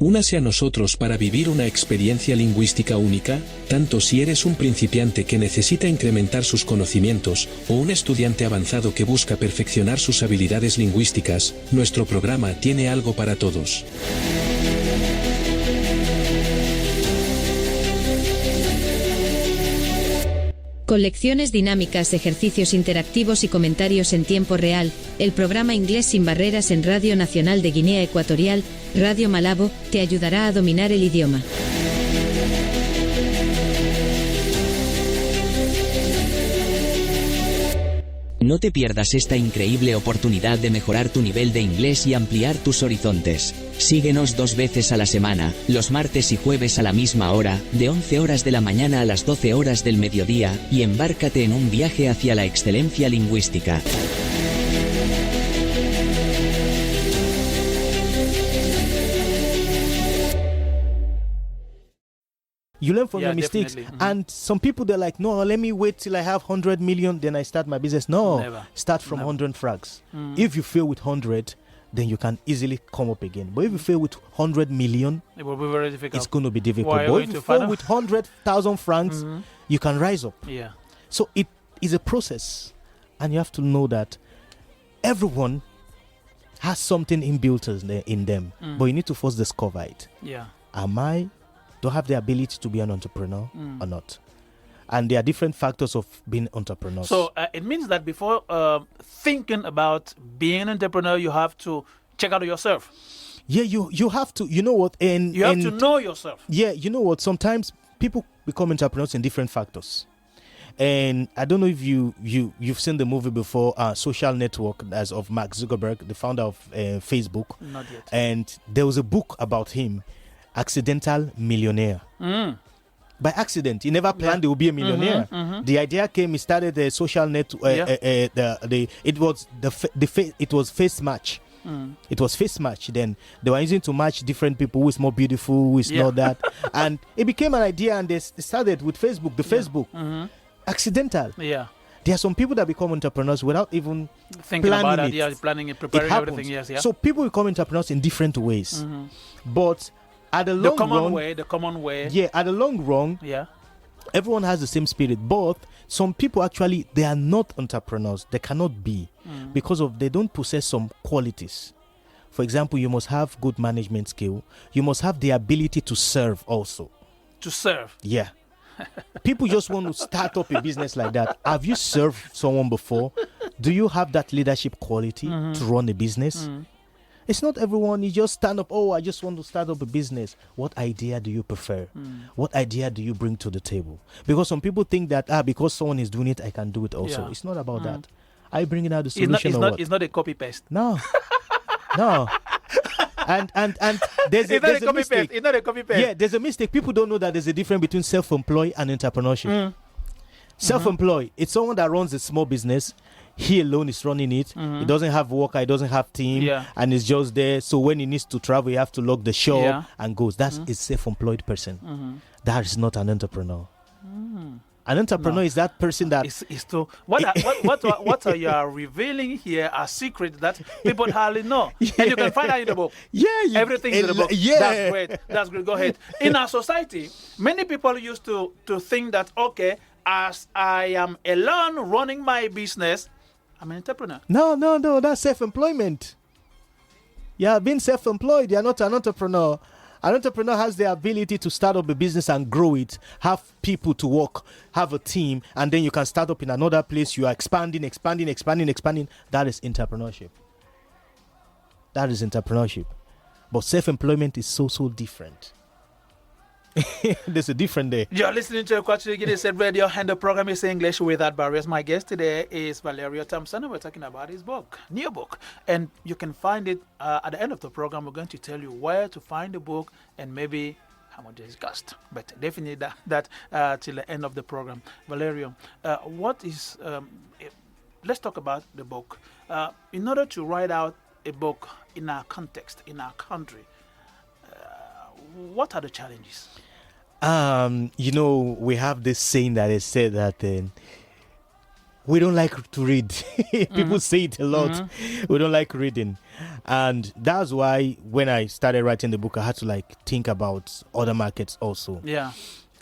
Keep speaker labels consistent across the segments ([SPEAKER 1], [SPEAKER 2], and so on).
[SPEAKER 1] Únase a nosotros para vivir una experiencia lingüística única, tanto si eres un principiante que necesita incrementar sus conocimientos, o un estudiante avanzado que busca perfeccionar sus habilidades lingüísticas, nuestro programa tiene algo para todos.
[SPEAKER 2] Con lecciones dinámicas, ejercicios interactivos y comentarios en tiempo real, el programa Inglés sin Barreras en Radio Nacional de Guinea Ecuatorial, Radio Malabo, te ayudará a dominar el idioma.
[SPEAKER 3] No te pierdas esta increíble oportunidad de mejorar tu nivel de inglés y ampliar tus horizontes. Síguenos 2 veces a la semana, los martes y jueves a la misma hora, de 11 horas de la mañana a las 12 horas del mediodía, y embárcate en un viaje hacia la excelencia lingüística.
[SPEAKER 4] You learn from your mistakes. And some people, they're like, no, let me wait till I have 100 million, then I start my business. No,
[SPEAKER 5] Never.
[SPEAKER 4] Start from 100 frags. If you fail with 100, then you can easily come up again. But if you fail with 100 million,
[SPEAKER 5] it will be very difficult.
[SPEAKER 4] It's going to be difficult.
[SPEAKER 5] Why,
[SPEAKER 4] but if you fail with 100,000 francs, you can rise up.
[SPEAKER 5] Yeah.
[SPEAKER 4] So it is a process. And you have to know that everyone has something inbuilt in them. But you need to first discover it.
[SPEAKER 5] Yeah.
[SPEAKER 4] Do I have the ability to be an entrepreneur or not? And there are different factors of being entrepreneurs.
[SPEAKER 5] So it means that before thinking about being an entrepreneur, you have to check out yourself.
[SPEAKER 4] Yeah, you have to. You know what?
[SPEAKER 5] You have to know yourself.
[SPEAKER 4] Yeah, you know what? Sometimes people become entrepreneurs in different factors. And I don't know if you've seen the movie before, Social Network, as of Mark Zuckerberg, the founder of Facebook.
[SPEAKER 5] Not yet.
[SPEAKER 4] And there was a book about him, Accidental Millionaire. By accident, he never planned he would be a millionaire. The idea came. He started a social network. It was face match. It was face match. Then they were using to match different people who is more beautiful, who is not that, and it became an idea. And they started with Facebook. The Facebook, accidental.
[SPEAKER 5] Yeah.
[SPEAKER 4] There are some people that become entrepreneurs without even
[SPEAKER 5] thinking
[SPEAKER 4] planning
[SPEAKER 5] about it.
[SPEAKER 4] it.
[SPEAKER 5] Yeah, planning it, preparing everything. Yes, yeah.
[SPEAKER 4] So people become entrepreneurs in different ways, but at the long run,
[SPEAKER 5] the common way.
[SPEAKER 4] Yeah, at the long run,
[SPEAKER 5] yeah,
[SPEAKER 4] everyone has the same spirit. But some people actually, they are not entrepreneurs. They cannot be because of they don't possess some qualities. For example, you must have good management skill. You must have the ability to serve also.
[SPEAKER 5] To serve.
[SPEAKER 4] Yeah. People just want to start up a business like that. Have you served someone before? Do you have that leadership quality to run a business? It's not everyone. You just stand up. Oh, I just want to start up a business. What idea do you prefer? What idea do you bring to the table? Because some people think that because someone is doing it, I can do it also. Yeah. It's not about that. Are you bringing out the solution
[SPEAKER 5] it's not a copy paste.
[SPEAKER 4] No, no. And there's a mistake.
[SPEAKER 5] It's not a copy paste.
[SPEAKER 4] Yeah, there's a mistake. People don't know that there's a difference between self-employed and entrepreneurship. Self-employed, it's someone that runs a small business. He alone is running it. He doesn't have worker, he doesn't have team, and it's just there. So when he needs to travel, he have to lock the shop and goes. That's a self-employed person. That is not an entrepreneur. An entrepreneur is that person that
[SPEAKER 5] is to what are you revealing here a secret that people hardly know, and you can find out in the book. Everything in the book. That's great. That's great. Go ahead. In our society, many people used to think that as I am alone running my business, I'm an entrepreneur.
[SPEAKER 4] No, that's self-employment. Yeah, being self-employed, you're not an entrepreneur. An entrepreneur has the ability to start up a business and grow it, have people to work, have a team, and then you can start up in another place. You are expanding. That is entrepreneurship. But self-employment is so different. There's a different day.
[SPEAKER 5] You're listening to Equatorial Guinea Radio, and the program is English Without Barriers. My guest today is Valerio Thomson, and we're talking about his new book. And you can find it at the end of the program. We're going to tell you where to find the book and maybe how much it cost. But definitely that till the end of the program. Valerio, let's talk about the book. In order to write out a book in our context, in our country, what are the challenges?
[SPEAKER 4] We have this saying that is said that we don't like to read. People say it a lot. We don't like reading. And that's why when I started writing the book, I had to like think about other markets also.
[SPEAKER 5] Yeah.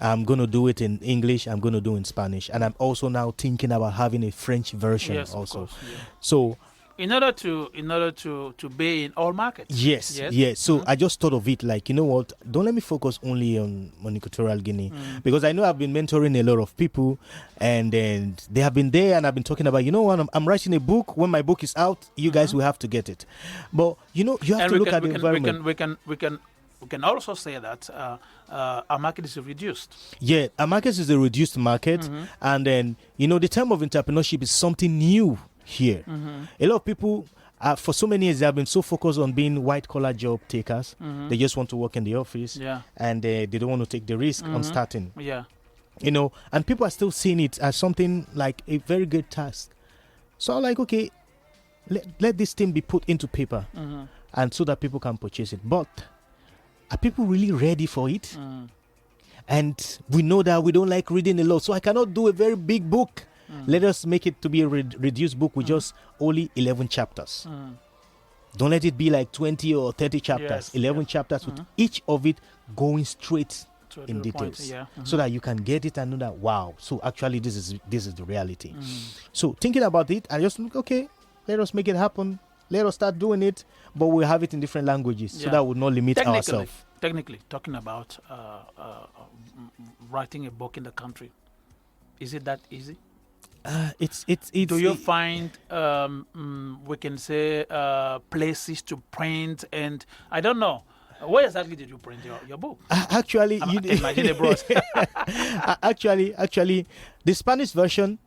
[SPEAKER 4] I'm going to do it in English. I'm going to do it in Spanish. And I'm also now thinking about having a French version also.
[SPEAKER 5] Of course, yeah.
[SPEAKER 4] So
[SPEAKER 5] in order to be in all markets.
[SPEAKER 4] Yes. So I just thought of it like, you know what? Don't let me focus only on Equatorial Guinea, because I know I've been mentoring a lot of people, and then they have been there, and I've been talking about, you know what? I'm writing a book. When my book is out, you guys will have to get it. But you know, you have to look at the environment.
[SPEAKER 5] We can also say that our market is reduced.
[SPEAKER 4] Yeah, our market is a reduced market, and then you know the term of entrepreneurship is something new here. A lot of people, for so many years, they have been so focused on being white-collar job takers. They just want to work in the office, and they don't want to take the risk on starting.
[SPEAKER 5] Yeah,
[SPEAKER 4] you know, and people are still seeing it as something like a very good task. So I'm like, okay, let this thing be put into paper, and so that people can purchase it. But are people really ready for it? And we know that we don't like reading a lot, so I cannot do a very big book. Let us make it to be a reduced book with just only 11 chapters. Don't let it be like 20 or 30 chapters. 11 chapters with each of it going straight in details, so that you can get it and know that, wow, so actually this is the reality. So thinking about it, I just look, okay, let us make it happen. Let us start doing it, but we'll have it in different languages so that would not limit ourselves.
[SPEAKER 5] Technically, talking about writing a book in the country, is it that easy?
[SPEAKER 4] It's
[SPEAKER 5] Do you find we can say places to print, and I don't know, where exactly did you print your book?
[SPEAKER 4] Actually,
[SPEAKER 5] imagine abroad.
[SPEAKER 4] actually, the Spanish version,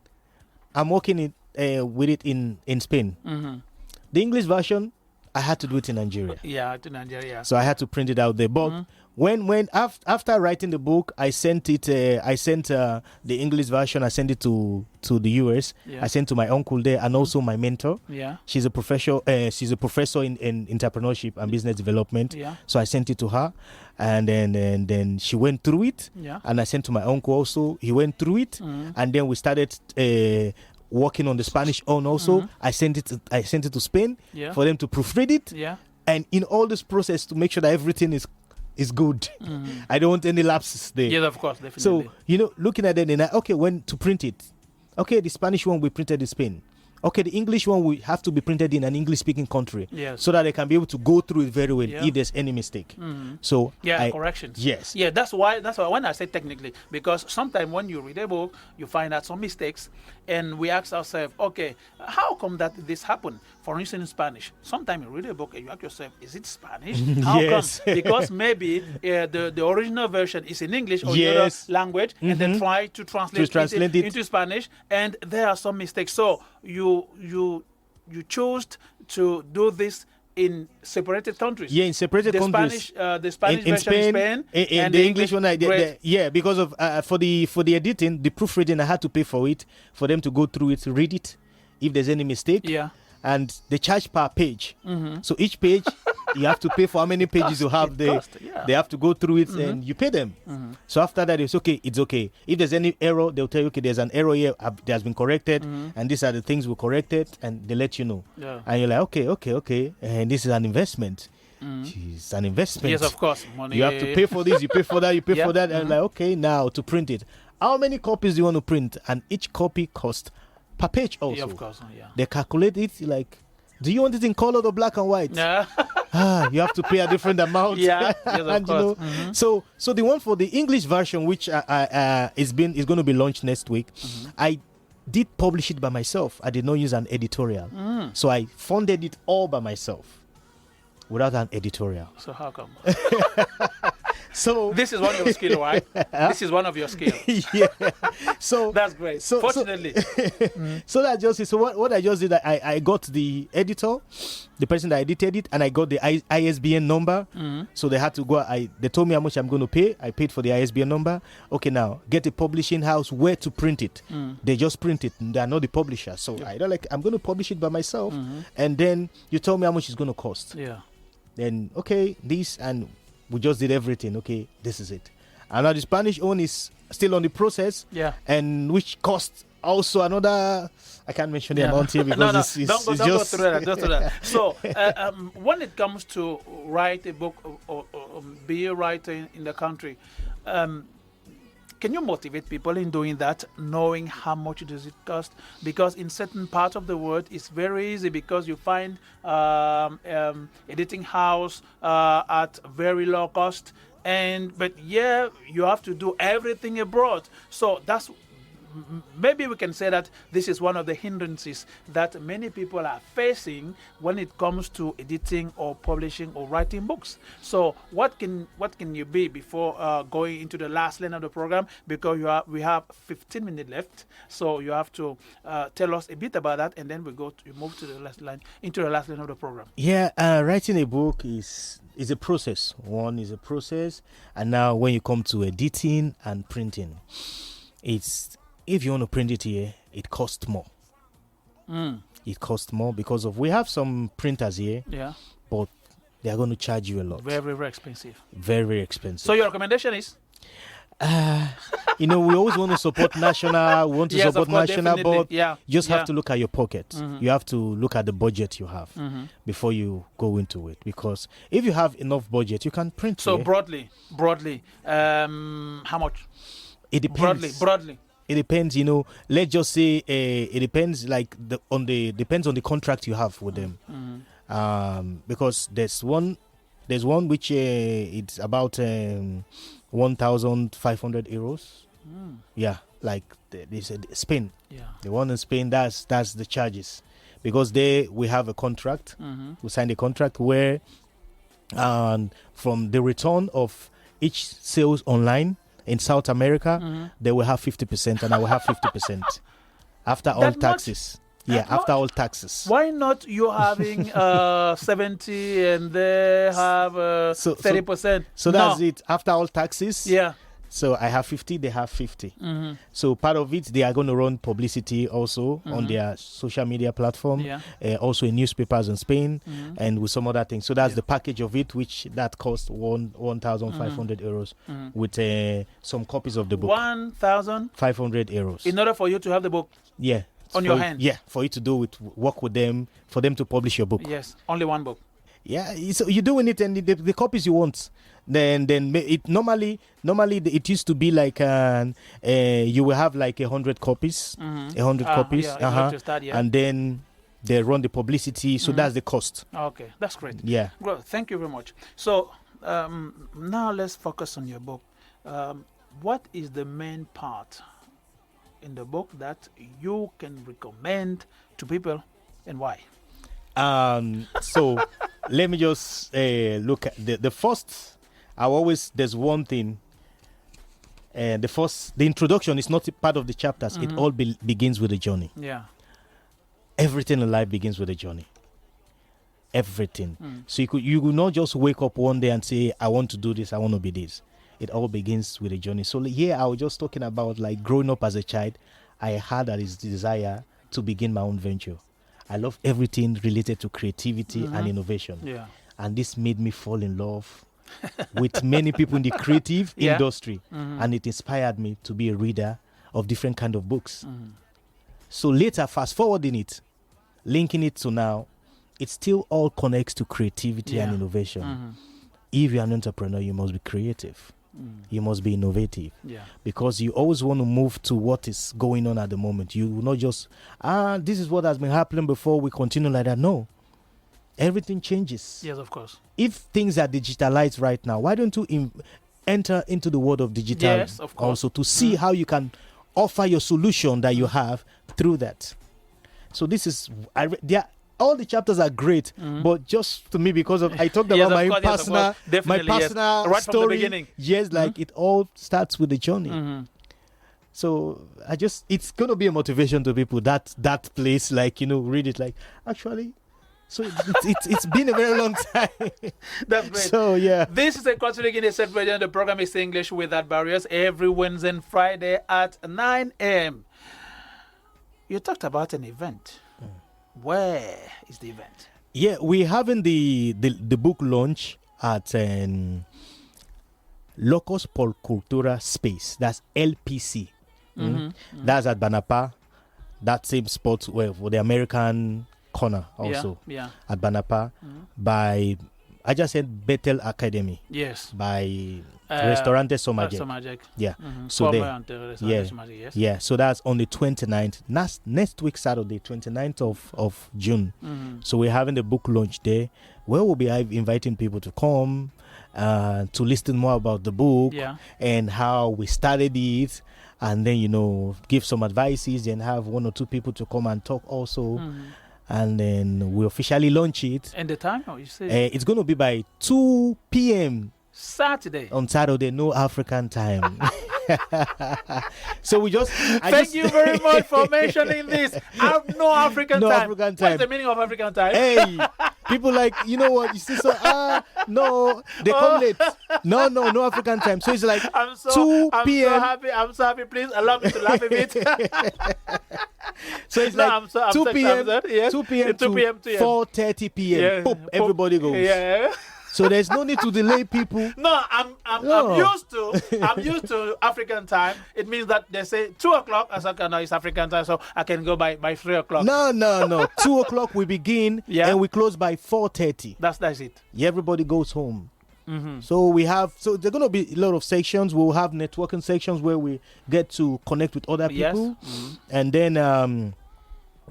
[SPEAKER 4] I'm working with it in Spain. The English version, I had to do it in Nigeria.
[SPEAKER 5] Yeah, to Nigeria.
[SPEAKER 4] So I had to print it out there. But when after writing the book, I sent it. I sent the English version. I sent it to the US. I sent to my uncle there, and also my mentor.
[SPEAKER 5] Yeah,
[SPEAKER 4] she's a professor. She's a professor in entrepreneurship and business development.
[SPEAKER 5] Yeah.
[SPEAKER 4] So I sent it to her, and then she went through it.
[SPEAKER 5] Yeah.
[SPEAKER 4] And I sent to my uncle also. He went through it, and then we started working on the Spanish on also. I sent it to Spain for them to proofread it.
[SPEAKER 5] Yeah.
[SPEAKER 4] And in all this process to make sure that everything is good. I don't want any lapses there.
[SPEAKER 5] Yes, of course, definitely.
[SPEAKER 4] So, you know, looking at it, and okay, when to print it. Okay, the Spanish one we printed in Spain. Okay, the English one will have to be printed in an English-speaking country, so that they can be able to go through it very well if there's any mistake. So
[SPEAKER 5] corrections.
[SPEAKER 4] Yes.
[SPEAKER 5] Yeah, that's why when I say technically, because sometimes when you read a book, you find out some mistakes, and we ask ourselves, okay, how come that this happened? For instance, in Spanish, sometimes you read a book and you ask yourself, is it Spanish? How come? Because maybe the original version is in English or other language, and then try to translate it into Spanish, and there are some mistakes. So you chose to do this in separated countries.
[SPEAKER 4] Yeah, in separated countries.
[SPEAKER 5] The Spanish
[SPEAKER 4] in
[SPEAKER 5] version
[SPEAKER 4] Spain,
[SPEAKER 5] in Spain,
[SPEAKER 4] and the English one. Because of for the editing, the proofreading, I had to pay for it, for them to go through it, read it, if there's any mistake.
[SPEAKER 5] Yeah.
[SPEAKER 4] And they charge per page. So each page, you have to pay for how many pages you have there. They have to go through it, and you pay them. So after that, it's okay. It's okay. If there's any error, they'll tell you, okay, there's an error here. That has been corrected, and these are the things we corrected, and they let you know.
[SPEAKER 5] Yeah.
[SPEAKER 4] And you're like, okay, and this is an investment. It's an investment.
[SPEAKER 5] Yes, of course. Money.
[SPEAKER 4] You have to pay for this, you pay for that, you pay for that, and like, okay, now to print it. How many copies do you want to print? And each copy costs per page also.
[SPEAKER 5] Yeah, of course.
[SPEAKER 4] They calculate it like, do you want it in color or black and white?
[SPEAKER 5] Yeah.
[SPEAKER 4] You have to pay a different amount.
[SPEAKER 5] Yeah, yes, of
[SPEAKER 4] and,
[SPEAKER 5] course.
[SPEAKER 4] So the one for the English version, which is going to be launched next week, I did publish it by myself. I did not use an editorial. So I funded it all by myself without an editorial.
[SPEAKER 5] So how come?
[SPEAKER 4] So
[SPEAKER 5] this is one of your skills, right? This is one of your skills.
[SPEAKER 4] Yeah. So
[SPEAKER 5] that's great. Fortunately.
[SPEAKER 4] So that just is, so what I just did, I got the editor, the person that edited it, and I got the ISBN number. So they had to go. They told me how much I'm going to pay. I paid for the ISBN number. Okay, now get a publishing house where to print it. They just print it. They are not the publisher. So I'm going to publish it by myself, and then you tell me how much it's going to cost.
[SPEAKER 5] Yeah.
[SPEAKER 4] Then okay, this, and we just did everything. Okay, this is it. And now the Spanish own is still on the process.
[SPEAKER 5] Yeah.
[SPEAKER 4] And which costs also another, I can't mention the amount here because it's
[SPEAKER 5] don't go through that. Don't do that. So when it comes to write a book or be a writer in the country, can you motivate people in doing that, knowing how much does it cost? Because in certain parts of the world, it's very easy because you find editing house at very low cost, but you have to do everything abroad. So that's maybe we can say that this is one of the hindrances that many people are facing when it comes to editing or publishing or writing books. So what can you be before going into the last line of the program, because we have 15 minutes left, so you have to tell us a bit about that, and then we move to the last line of the program.
[SPEAKER 4] Writing a book is a process. One is a process, and now when you come to editing and printing, if you want to print it here, it costs more. It costs more because we have some printers here, but they are going to charge you a lot.
[SPEAKER 5] Very, very expensive.
[SPEAKER 4] Very, very expensive.
[SPEAKER 5] So your recommendation is?
[SPEAKER 4] We always want to support national. We want to support national,
[SPEAKER 5] definitely.
[SPEAKER 4] but you just have to look at your pocket. You have to look at the budget you have before you go into it. Because if you have enough budget, you can print.
[SPEAKER 5] So broadly, how much?
[SPEAKER 4] It depends.
[SPEAKER 5] Broadly.
[SPEAKER 4] It depends, let's just say it depends depends on the contract you have with them. Because there's one which it's about 1,500 euros. Yeah, like they said Spain. Yeah. The one in Spain, that's the charges. Because we have a contract. We signed a contract where from the return of each sales online in South America, they will have 50% and I will have 50% after all taxes. After all taxes.
[SPEAKER 5] Why not you having 70 and they have 30%?
[SPEAKER 4] So that's it. After all taxes.
[SPEAKER 5] Yeah.
[SPEAKER 4] So I have 50, they have 50. So part of it, they are going to run publicity also on their social media platform, also in newspapers in Spain, and with some other things. So that's the package of it, which that costs 1,500 euros with some copies of the book.
[SPEAKER 5] 1,500
[SPEAKER 4] euros.
[SPEAKER 5] In order for you to have the book?
[SPEAKER 4] Yeah.
[SPEAKER 5] On your hand?
[SPEAKER 4] Yeah, for you to work with them, for them to publish your book.
[SPEAKER 5] Yes, only one book.
[SPEAKER 4] Yeah, so you're doing it, and the copies you want. Then it normally it used to be like you will have like 100 copies, 100 copies,
[SPEAKER 5] to start,
[SPEAKER 4] and then they run the publicity. So that's the cost.
[SPEAKER 5] Okay, that's great.
[SPEAKER 4] Yeah.
[SPEAKER 5] Well, thank you very much. So now let's focus on your book. What is the main part in the book that you can recommend to people, and why?
[SPEAKER 4] So let me just look at the first. There's one thing. The introduction is not part of the chapters. It all begins with a journey.
[SPEAKER 5] Yeah.
[SPEAKER 4] Everything in life begins with a journey. Everything. So you will not just wake up one day and say, I want to do this, I want to be this. It all begins with a journey. So here I was just talking about like growing up as a child. I had this desire to begin my own venture. I love everything related to creativity and innovation. Yeah. And this made me fall in love with many people in the creative industry. And it inspired me to be a reader of different kind of books. So later, fast forwarding it, linking it to now, it still all connects to creativity and innovation. If you're an entrepreneur, you must be creative. You must be innovative. Because you always want to move to what is going on at the moment. You will not just, this is what has been happening before, we continue like that. No. Everything changes.
[SPEAKER 5] Yes, of course.
[SPEAKER 4] If things are digitalized right now, why don't you enter into the world of digital
[SPEAKER 5] of course.
[SPEAKER 4] also to see how you can offer your solution that you have through that. So this is, all the chapters are great, but just to me, because I talked about my personal
[SPEAKER 5] right
[SPEAKER 4] story.
[SPEAKER 5] From the beginning.
[SPEAKER 4] Yes, like it all starts with the journey. So it's going to be a motivation to people that place, like, read it like, actually, so it's been a very long time.
[SPEAKER 5] That's great.
[SPEAKER 4] So, yeah.
[SPEAKER 5] This is Equatorial Guinea State Radio. The program is English Without Barriers every Wednesday and Friday at 9 a.m. You talked about an event. Where is the event?
[SPEAKER 4] Yeah, we're having the book launch at Locos por Cultura Space. That's LPC. That's at Banapa that same spot where for the American corner also at Banapa by adjacent Bethel Academy.
[SPEAKER 5] Yes.
[SPEAKER 4] By Restaurante Somajek. Yeah. So yeah. So that's on the 29th. Next week Saturday, 29th of June. So we're having the book launch there, where we'll be inviting people to come to listen more about the book and how we started it, and then give some advices and have one or two people to come and talk also. And then we officially launch it. And
[SPEAKER 5] the time? You say
[SPEAKER 4] it's going to be by 2 p.m.
[SPEAKER 5] Saturday.
[SPEAKER 4] On Saturday, no African time. So we just...
[SPEAKER 5] Thank you very much for mentioning this. I have no African time.
[SPEAKER 4] African time.
[SPEAKER 5] What's the meaning of African time?
[SPEAKER 4] Hey, people like, you know what? You see, so, no, they come late. No African time. So it's like 2 p.m.
[SPEAKER 5] I'm so happy. Please allow me to laugh a bit.
[SPEAKER 4] So it's 2 p.m. to 4:30 p.m.
[SPEAKER 5] Yeah.
[SPEAKER 4] Boop, everybody goes.
[SPEAKER 5] Yeah.
[SPEAKER 4] So there's no need to delay people.
[SPEAKER 5] No, I'm used to African time. It means that they say 2 o'clock. I said, no, it's African time, so I can go by 3 o'clock.
[SPEAKER 4] No. 2 o'clock we begin and we close by 4:30.
[SPEAKER 5] That's it.
[SPEAKER 4] Everybody goes home. So there are going to be a lot of sections. We'll have networking sections where we get to connect with other people. And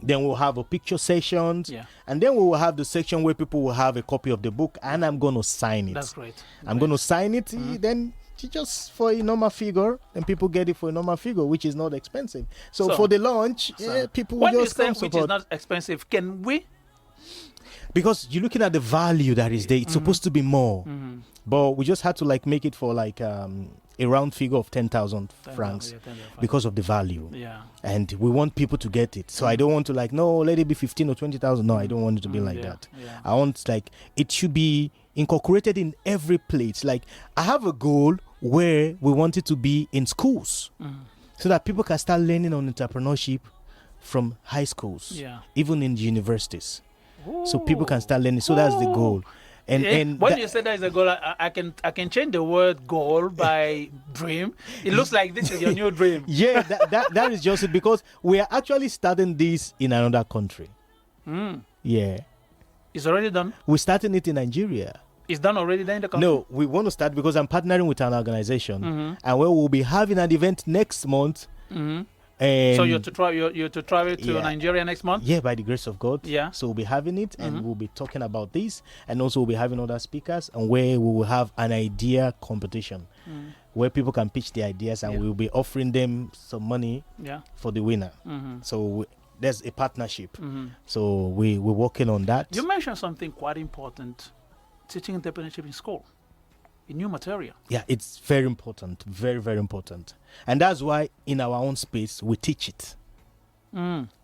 [SPEAKER 4] then we'll have a picture sessions. And then we will have the section where people will have a copy of the book, and I'm going to sign it.
[SPEAKER 5] That's great.
[SPEAKER 4] I'm going to sign it, then just for a normal figure, and people get it for a normal figure, which is not expensive. So for the launch, people will just come support.
[SPEAKER 5] Which is not expensive, can we?
[SPEAKER 4] Because you're looking at the value that is there. It's supposed to be more. But we just had to make it for a round figure of 10,000 francs because of the value. Yeah. And we want people to get it. So I don't want to let it be 15 or 20,000. No, I don't want it to be like that. Yeah. I want it should be incorporated in every place. I have a goal where we want it to be in schools so that people can start learning on entrepreneurship from high schools, even in universities. Ooh. So people can start learning. So that's the goal. And
[SPEAKER 5] when you say that is a goal, I can change the word goal by dream. It looks like this is your new dream.
[SPEAKER 4] Yeah, that is just it, because we are actually starting this in another country. Yeah.
[SPEAKER 5] It's already done?
[SPEAKER 4] We're starting it in Nigeria.
[SPEAKER 5] It's done already then in the country?
[SPEAKER 4] No, we want to start because I'm partnering with an organization and where we'll be having an event next month. And
[SPEAKER 5] so you're to travel to Nigeria next month?
[SPEAKER 4] Yeah, by the grace of God. Yeah. So we'll be having it and we'll be talking about this, and also we'll be having other speakers, and where we will have an idea competition where people can pitch their ideas, and we'll be offering them some money for the winner. So there's a partnership. So we're working on that.
[SPEAKER 5] You mentioned something quite important: teaching entrepreneurship in school. A new material.
[SPEAKER 4] Yeah, it's very important. Very, very important. And that's why in our own space, we teach it.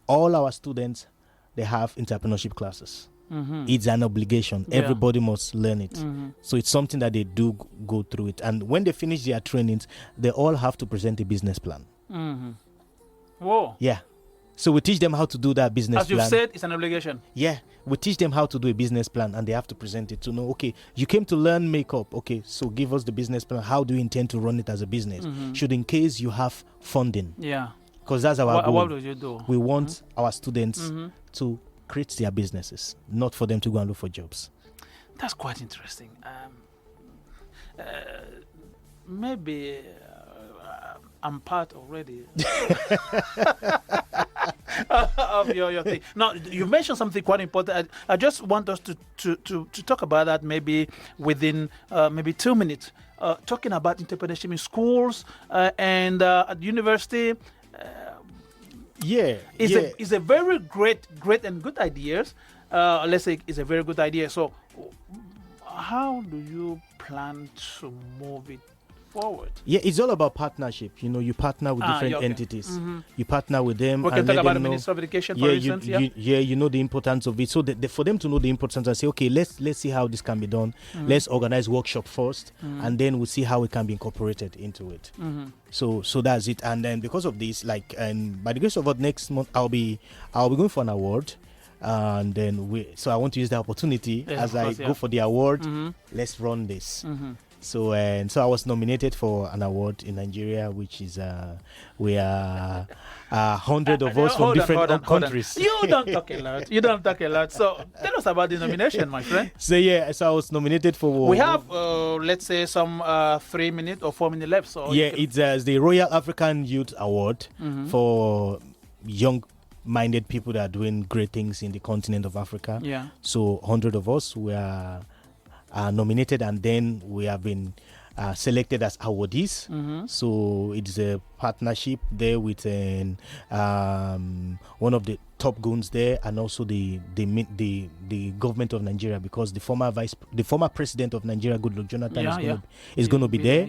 [SPEAKER 4] All our students, they have entrepreneurship classes. It's an obligation. Everybody must learn it. So it's something that they do go through it. And when they finish their trainings, they all have to present a business plan.
[SPEAKER 5] Whoa.
[SPEAKER 4] Yeah. So we teach them how to do that business plan.
[SPEAKER 5] As you've said, it's an obligation.
[SPEAKER 4] Yeah. We teach them how to do a business plan, and they have to present it to know, okay, you came to learn makeup. Okay, so give us the business plan. How do you intend to run it as a business? Should in case you have funding. Yeah. Because that's our goal.
[SPEAKER 5] What do you do?
[SPEAKER 4] We want our students to create their businesses, not for them to go and look for jobs.
[SPEAKER 5] That's quite interesting. Maybe I'm part already of your thing. Now, you mentioned something quite important. I just want us to talk about that maybe within maybe 2 minutes. Talking about entrepreneurship in schools and at university. It's a very great and good ideas. Let's say it's a very good idea. So how do you plan to move it forward? Yeah,
[SPEAKER 4] it's all about partnership. You partner with different entities. You partner with them.
[SPEAKER 5] We can talk about the Ministry of Education, for instance.
[SPEAKER 4] You know the importance of it. So for them to know the importance, I say, okay, let's see how this can be done. Let's organize workshop first, and then we'll see how it can be incorporated into it. So that's it. And then because of this, and by the grace of God, next month I'll be going for an award. And then so I want to use the opportunity as I go for the award. Let's run this. So I was nominated for an award in Nigeria, which is we are 100 of us from different countries.
[SPEAKER 5] You don't talk a lot. So tell us about the nomination, my friend.
[SPEAKER 4] So I was nominated for.
[SPEAKER 5] We have let's say some 3 minutes or 4 minutes left. So
[SPEAKER 4] it's the Royal African Youth Award for young-minded people that are doing great things in the continent of Africa.
[SPEAKER 5] Yeah.
[SPEAKER 4] So 100 of us were nominated, and then we have been selected as awardees. So it's a partnership there with one of the top goons there, and also the government of Nigeria, because the former president of Nigeria, Goodluck Jonathan, is going to be there.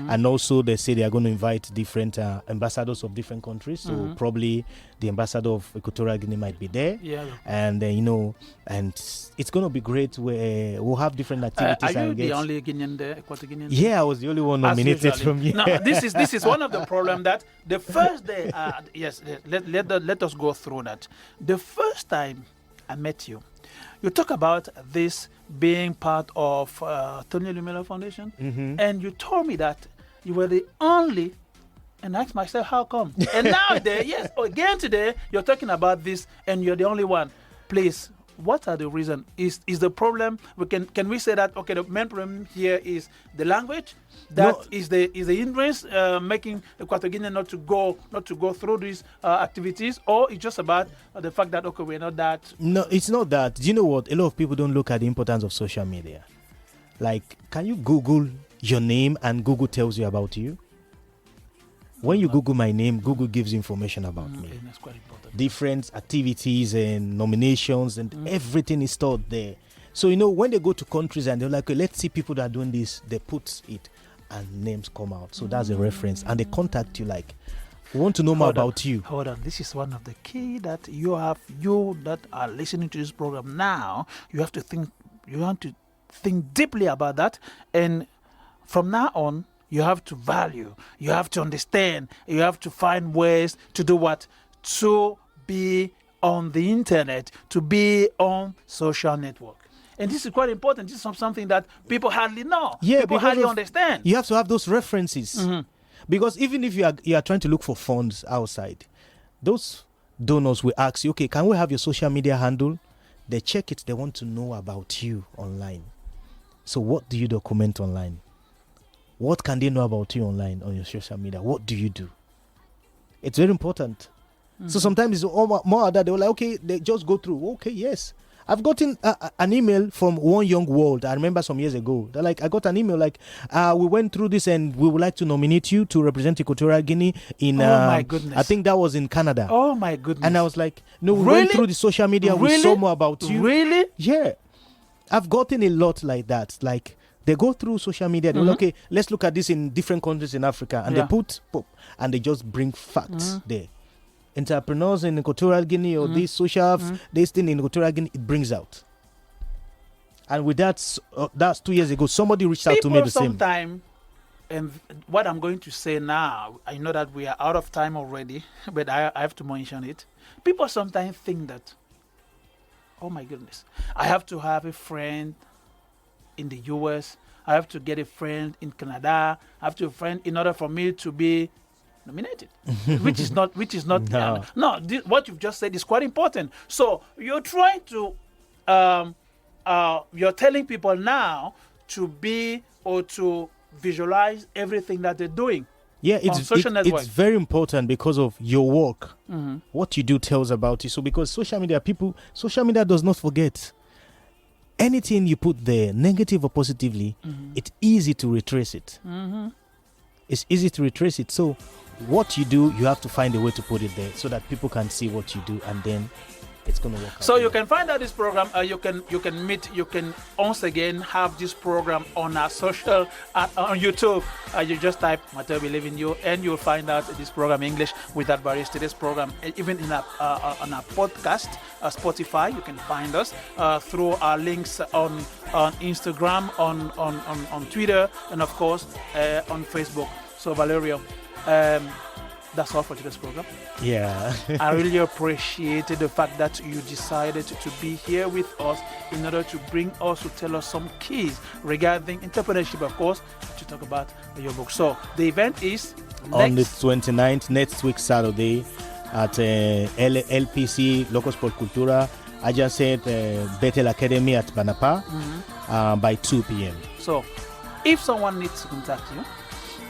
[SPEAKER 4] And also they say they are going to invite different ambassadors of different countries. So probably the ambassador of Equatorial Guinea might be there. And and it's going to be great. We'll have different activities.
[SPEAKER 5] Are you the only Guinean there, Equatorial Guinea?
[SPEAKER 4] Yeah, I was the only one nominated from here.
[SPEAKER 5] No, this is one of the problems that the first day. Let us go through that. The first time I met you, you talk about this being part of Tony Lumelo Foundation, and you told me that you were the only. And I asked myself, how come? And now, again today, you're talking about this, and you're the only one. Please, what are the reasons? Is the problem? Can we say that? Okay, the main problem here is the language. Is the hindrance making Equatorial not to go through these activities, or it's just about the fact that we're not that?
[SPEAKER 4] No, it's not that. Do you know what? A lot of people don't look at the importance of social media. Like, can you Google your name and Google tells you about you? When you Google my name, Google gives information about me.
[SPEAKER 5] That's quite important.
[SPEAKER 4] Different activities and nominations and everything is stored there. So, when they go to countries and they're like, let's see people that are doing this, they put it and names come out. So that's a reference. And they contact you like, we want to know more about you.
[SPEAKER 5] Hold on. This is one of the key that you that are listening to this program now, you have to think deeply about that. And from now on, you have to value, you have to understand, you have to find ways to do what? To be on the internet, to be on social network. And this is quite important. This is something that people hardly know.
[SPEAKER 4] Yeah,
[SPEAKER 5] people hardly understand.
[SPEAKER 4] You have to have those references. Because even if you are trying to look for funds outside, those donors will ask you, okay, can we have your social media handle? They check it. They want to know about you online. So what do you document online? What can they know about you online on your social media? What do you do? It's very important. So sometimes it's more that they were like, okay, they just go through. Okay, yes. I've gotten an email from One Young World. I remember some years ago. They're like, I got an email like, we went through this and we would like to nominate you to represent Equatorial Guinea in.
[SPEAKER 5] Oh my goodness!
[SPEAKER 4] I think that was in Canada.
[SPEAKER 5] Oh my goodness!
[SPEAKER 4] And I was like, no, we went through the social media.
[SPEAKER 5] Really?
[SPEAKER 4] We saw more about you.
[SPEAKER 5] Really?
[SPEAKER 4] Yeah, I've gotten a lot like that. Like they go through social media. They're like, okay, let's look at this in different countries in Africa, and they put and they just bring facts there. Entrepreneurs in Equatorial Guinea or this social this thing in Equatorial Guinea, it brings out. And with that's 2 years ago, somebody reached out to me the same.
[SPEAKER 5] Sometime, and what I'm going to say now, I know that we are out of time already, but I have to mention it. People sometimes think that, oh my goodness, I have to have a friend in the US, I have to get a friend in Canada, I have to have a friend in order for me to be nominated, which is not what you've just said is quite important. So you're trying to you're telling people now to be or to visualize everything that they're doing.
[SPEAKER 4] Yeah, it's very important because of your work. What you do tells about you. So because social media does not forget. Anything you put there, negative or positively, it's easy to retrace it. It's easy to retrace it. So what you do, you have to find a way to put it there so that people can see what you do, and then it's going to work out.
[SPEAKER 5] So you can find out this program. You can once again have this program on our social on YouTube. You just type Mateo Believe in You, and you'll find out this program English without barriers. Today's program, even in on our podcast, Spotify. You can find us through our links on Instagram, on Twitter, and of course on Facebook. So Valerio, that that's all for today's program.
[SPEAKER 4] Yeah.
[SPEAKER 5] I really appreciate the fact that you decided to be here with us in order to bring us to tell us some keys regarding entrepreneurship, of course, to talk about your book. So the event is
[SPEAKER 4] on the 29th, next week, Saturday, at LPC, Locos por Cultura, adjacent Bethel Academy at Banapa, by 2 p.m.
[SPEAKER 5] So if someone needs to contact you,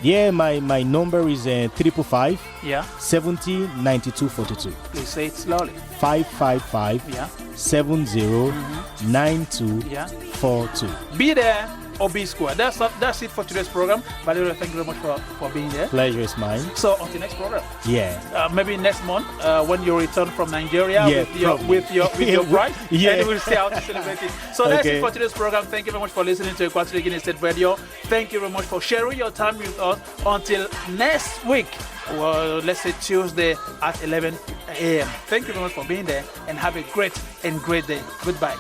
[SPEAKER 4] yeah, my number is 555
[SPEAKER 5] yeah
[SPEAKER 4] 70 92 42.
[SPEAKER 5] Please say it slowly.
[SPEAKER 4] 555
[SPEAKER 5] Yeah
[SPEAKER 4] 70 92
[SPEAKER 5] Yeah
[SPEAKER 4] 42.
[SPEAKER 5] Be there or be square. That's it for today's program. Valerio, thank you very much for being there.
[SPEAKER 4] Pleasure is mine.
[SPEAKER 5] So until next program.
[SPEAKER 4] Yeah.
[SPEAKER 5] Maybe next month when you return from Nigeria
[SPEAKER 4] Yeah,
[SPEAKER 5] with your bride.
[SPEAKER 4] Yeah.
[SPEAKER 5] And we'll see how to celebrate it. So that's it for today's program. Thank you very much for listening to Equatorial Guinea State Radio. Thank you very much for sharing your time with us. Until next week, well, let's say Tuesday at 11 a.m. Thank you very much for being there and have a great day. Goodbye.